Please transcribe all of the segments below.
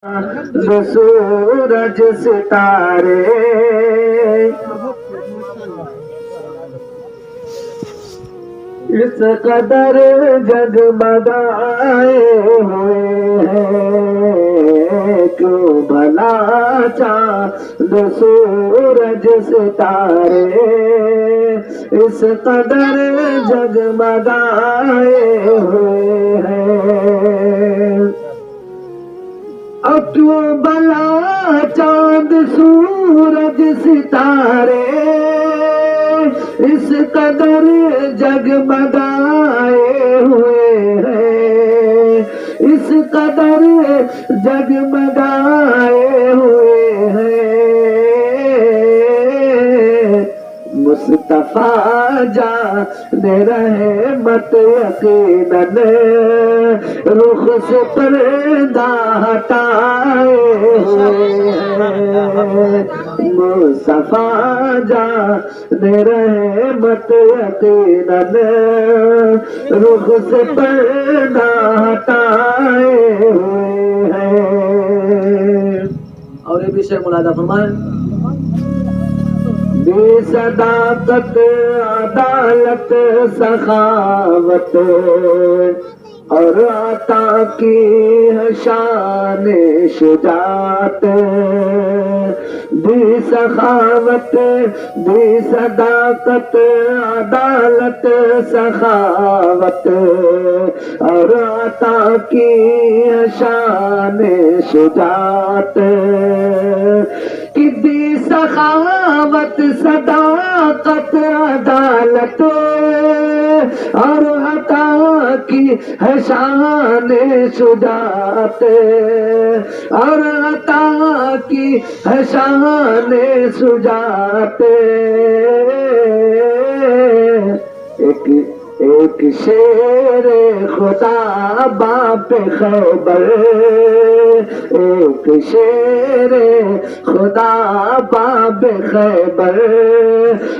سورج ستارے اس قدر جگمگائے ہوئے ہیں، کیوں بھلا چاند سورج ستارے اس قدر جگمگائے ہوئے ہیں۔ اب کیوں بھلا چاند سورج ستارے اس قدر جگمگائے ہوئے ہیں، اس قدر جگمگائے ہوئے ہیں۔ مصطفیٰ جان رحمت یقیناً رخ سے پردہ ہٹائے ہوئے ہیں۔ مصطفیٰ جان رحمت یقیناً رخ سے پردہ ہٹائے ہوئے ہیں۔ اور یہ بھی شعر ملاحظہ فرمائیں، بے صداقت عدالت سخاوت اور عطا کی ہے شان شجاعت، بے سخاوت بے صداقت عدالت سخاوت اور عطا کی ہے شان شجاعت، کہ بے سخاوت صداقت عدالت اور عطا کی ہے شان شجاعت، اور عطا کی ہے شان شجاعت۔ ایک شیر خدا باپ خیبر، ایک شیر خدا باپ خیبر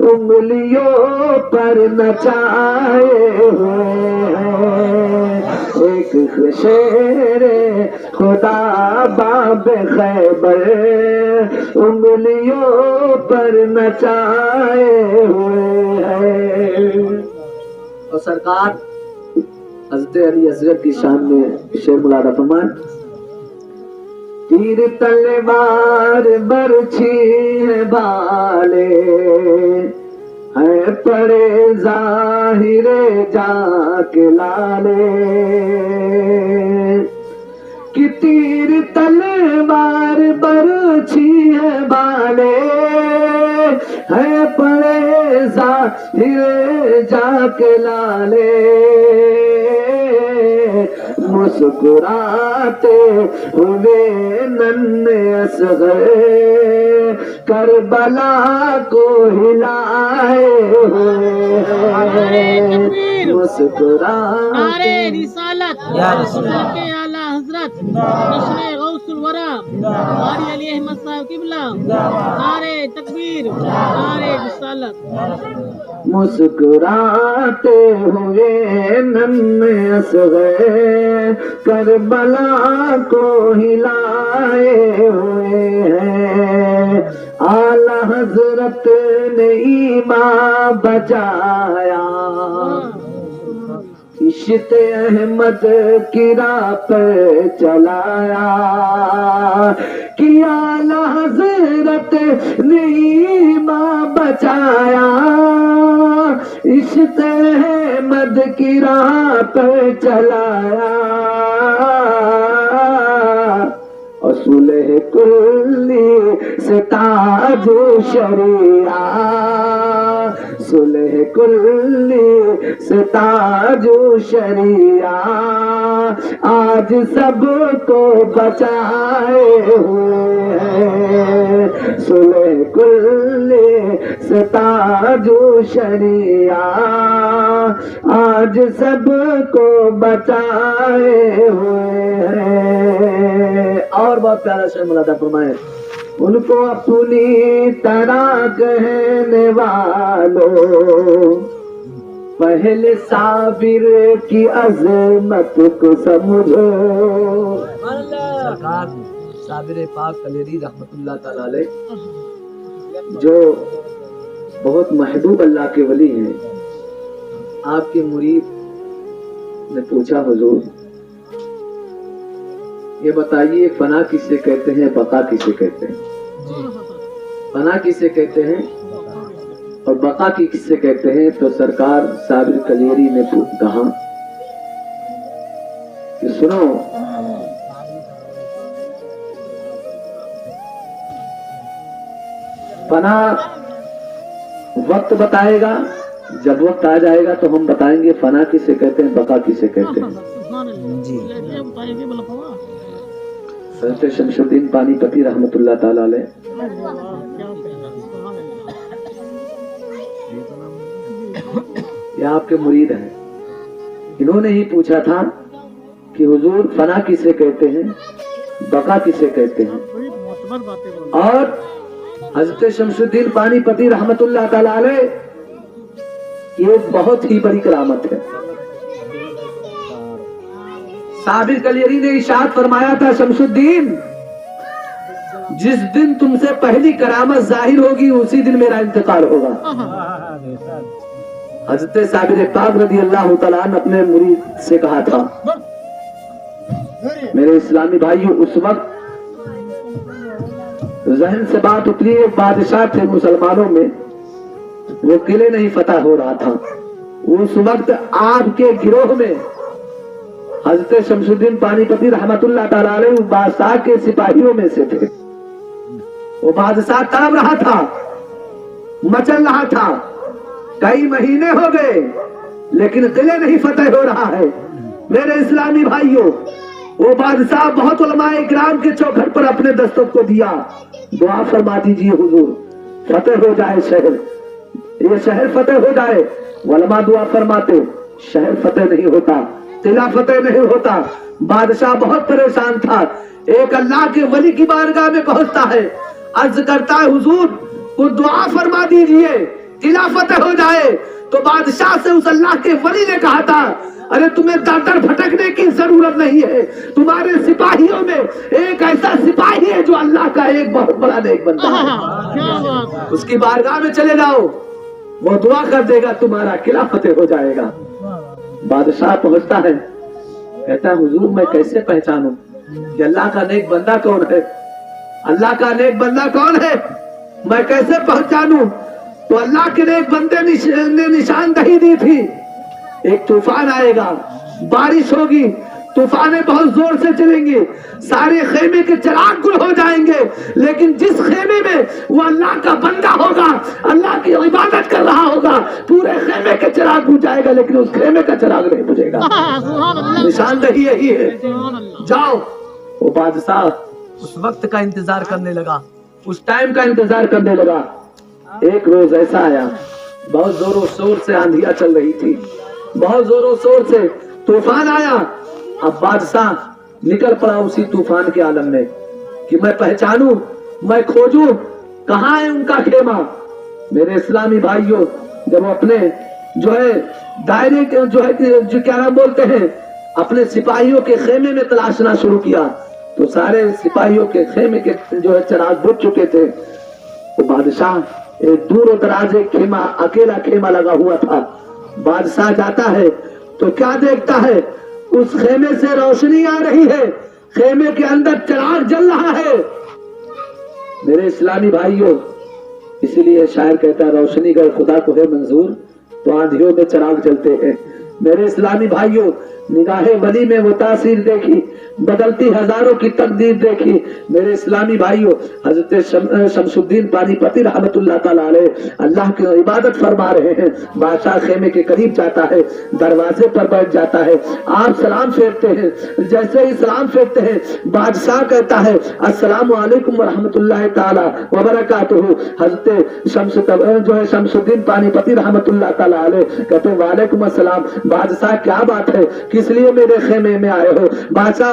انگلیوں پر نچائے ہوئے ہیں۔ ایک شیر خدا باپ خیبر انگلیوں پر نچائے ہوئے ہیں۔ اور سرکار حضرت علی اصغر کی شان میں شعر ملاحظہ فرمائیں، تیر تلوار برچھی ہے بھالے ہے پڑے ظاہر جا کے لالے، کہ تیر تلوار برچھی ہے بھالے ہے پڑے ظاہر جا کے لالے، مسکراتے ہوئے ننھے اصغر کربلا کو ہلائے ہوئے ہیں۔ مسکراتے نعرہ رسالت یا رسول اللہ کے اعلیٰ حضرت جشن غوث الورا قاری علی احمد صاحب قبلہ، نعرہ تکبیر، نعرہ رسالت۔ مسکراتے ہوئے ننھے اصغر کربلا کو ہلائے ہوئے ہیں۔ اعلیٰ حضرت نے ایمان بچایا، عشق احمد کی راہ پر چلایا، کہ اعلیٰ حضرت نے ایمان بچایا، عشق احمد کی راہ پر چلایا، صلح کلی سے تاج شریعہ، صلح کلی سے تاج شریعہ آج سب کو بچائے ہوئے ہیں۔ صلح کلی سے تاج شریعہ آج سب کو بچائے ہوئے ہیں۔ اور بہت پیارا شعر ملاحظہ فرمائے، ان کو اپنی طرح کہنے والوں پہلے صابر کی عظمت کو سمجھو، صابر پاک کلیری رحمت اللہ تعالی علیہ جو بہت محبوب اللہ کے ولی ہیں، آپ کے مرید نے پوچھا حضور یہ بتائیے فنا کسے کہتے ہیں، بقا کسے کہتے ہیں؟ فنا کسے کہتے ہیں اور بقا کی کسے کہتے ہیں؟ تو سرکار صابر کلیری نے کہا کہ سنو، فنا وقت بتائے گا، جب وقت آ جائے گا تو ہم بتائیں گے فنا کسے کہتے ہیں، بقا کسے کہتے ہیں۔ جی حضرت شمس الدین پانی پتی رحمت اللہ تعالی علیہ یہ آپ کے مرید ہیں، انہوں نے ہی پوچھا تھا کہ حضور فنا کسے کہتے ہیں، بقا کسے کہتے ہیں؟ اور حضرت شمس الدین پانی پتی رحمت اللہ تعالی علیہ یہ بہت ہی بڑی کرامت ہے۔ صابر کلیری نے ارشاد فرمایا تھا، شمس الدین جس دن تم سے پہلی کرامت ظاہر ہوگی اسی دن میرا انتقال ہوگا۔ حضرت صابر پاک رضی اللہ تعالیٰ عنہ اپنے مرید سے کہا تھا، میرے اسلامی بھائیوں اس وقت ذہن سے بات اتری، ایک بادشاہ تھے مسلمانوں میں، وہ قلعے نہیں فتح ہو رہا تھا، اس وقت آپ کے گروہ میں حضرت شمس الدین پانی پتی رحمت اللہ تعالی علیہ بادشاہ کے سپاہیوں میں سے تھے۔ وہ بادشاہ تڑپ رہا تھا، مچل رہا تھا، کئی مہینے ہو گئے لیکن قلعہ نہیں فتح ہو رہا ہے۔ میرے اسلامی بھائیوں وہ بادشاہ بہت علماء اکرام کے چوکھٹ پر اپنے دستخط کو دیا، دعا فرما دیجیے حضور فتح ہو جائے شہر، یہ شہر فتح ہو جائے۔ علماء دعا فرماتے، شہر فتح نہیں ہوتا، قلعہ فتح نہیں ہوتا۔ بادشاہ بہت پریشان تھا، ایک اللہ کے ولی کی بارگاہ میں پہنچتا ہے، عرض کرتا ہے حضور وہ دعا فرما دیجئے قلعہ فتح ہو جائے۔ تو بادشاہ سے اس اللہ کے ولی نے کہا تھا، ارے تمہیں در در بھٹکنے کی ضرورت نہیں ہے، تمہارے سپاہیوں میں ایک ایسا سپاہی ہے جو اللہ کا ایک بہت بڑا نیک بندہ ہے، اس کی بارگاہ میں چلے جاؤ، وہ دعا کر دے گا، تمہارا قلعہ فتح ہو جائے گا۔ بادشاہ پہنچتا ہے، کہتا ہے حضور میں کیسے پہچانوں کہ اللہ کا نیک بندہ کون ہے، اللہ کا نیک بندہ کون ہے، میں کیسے پہچانوں؟ تو اللہ کے نیک بندے نے نشاندہی دی تھی، ایک طوفان آئے گا، بارش ہوگی، طوفانیں بہت زور سے چلیں گے، سارے خیمے کے چراغ گل ہو جائیں گے، لیکن جس خیمے میں وہ اللہ کا بندہ ہوگا، اللہ کی عبادت کر رہا ہوگا، پورے خیمے کے چراغ بجھ جائے گا لیکن اس خیمے کا چراغ نہیں بجھے گا۔ نشاندہی یہی ہے۔ جاؤ، وہ بادشاہ اس وقت کا انتظار کرنے لگا، اس ٹائم کا انتظار کرنے لگا۔ ایک روز ایسا آیا، بہت زور و شور سے آندھیاں چل رہی تھی، بہت زور و شور سے طوفان آیا۔ اب بادشاہ نکل پڑا اسی طوفان کے عالم میں کہ میں پہچانوں، میں کھوجوں کہاں ہے ان کا خیمہ۔ میرے اسلامی بھائیوں جب اپنے جو ہے دائرے کے جو کیا نام بولتے ہیں اپنے سپاہیوں کے خیمے میں تلاشنا شروع کیا تو سارے سپاہیوں کے خیمے کے جو ہے چراغ بجھ چکے تھے۔ وہ بادشاہ ایک دور و دراز ایک خیمہ، اکیلا خیمہ لگا ہوا تھا۔ بادشاہ جاتا ہے تو کیا دیکھتا ہے، اس خیمے سے روشنی آ رہی ہے، خیمے کے اندر چراغ جل رہا ہے۔ میرے اسلامی بھائیوں اسی لیے شاعر کہتا ہے روشنی گر خدا کو ہے منظور تو آندھیوں میں چراغ جلتے ہیں۔ میرے اسلامی بھائیوں نگاہ ولی میں وہ تاثیر دیکھی، بدلتی ہزاروں کی تقدیر دیکھی۔ میرے اسلامی بھائیوں حضرت شمس الدین پانی پتی رحمت اللہ تعالیٰ علیہ اللہ کی عبادت فرما رہے ہیں۔ بادشاہ خیمے کے قریب جاتا ہے، دروازے پر بیٹھ جاتا ہے، آپ سلام پھیرتے ہیں، جیسے ہی سلام پھیرتے ہیں بادشاہ کہتا ہے السلام علیکم ورحمۃ اللہ تعالیٰ وبرکاتہ۔ حضرت شمس الدین پانی پتی رحمت اللہ تعالیٰ علیہ کہتے ہیں وعلیکم السلام۔ بادشاہ کیا بات ہے، کس لیے میرے خیمے میں آئے ہو؟ بادشاہ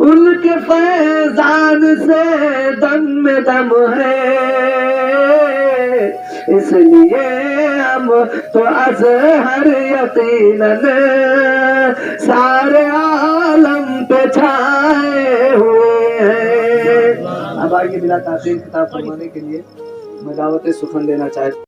ان کے فیضان سے دم میں دم ہے، اس لیے ہم تو ازہر یقیناً سارے عالم پہ چھائے ہوئے ہیں۔ اب آئیے بلا تاخیر خطاب فرمانے کے لیے میں دعوت سخن دینا چاہتا ہوں۔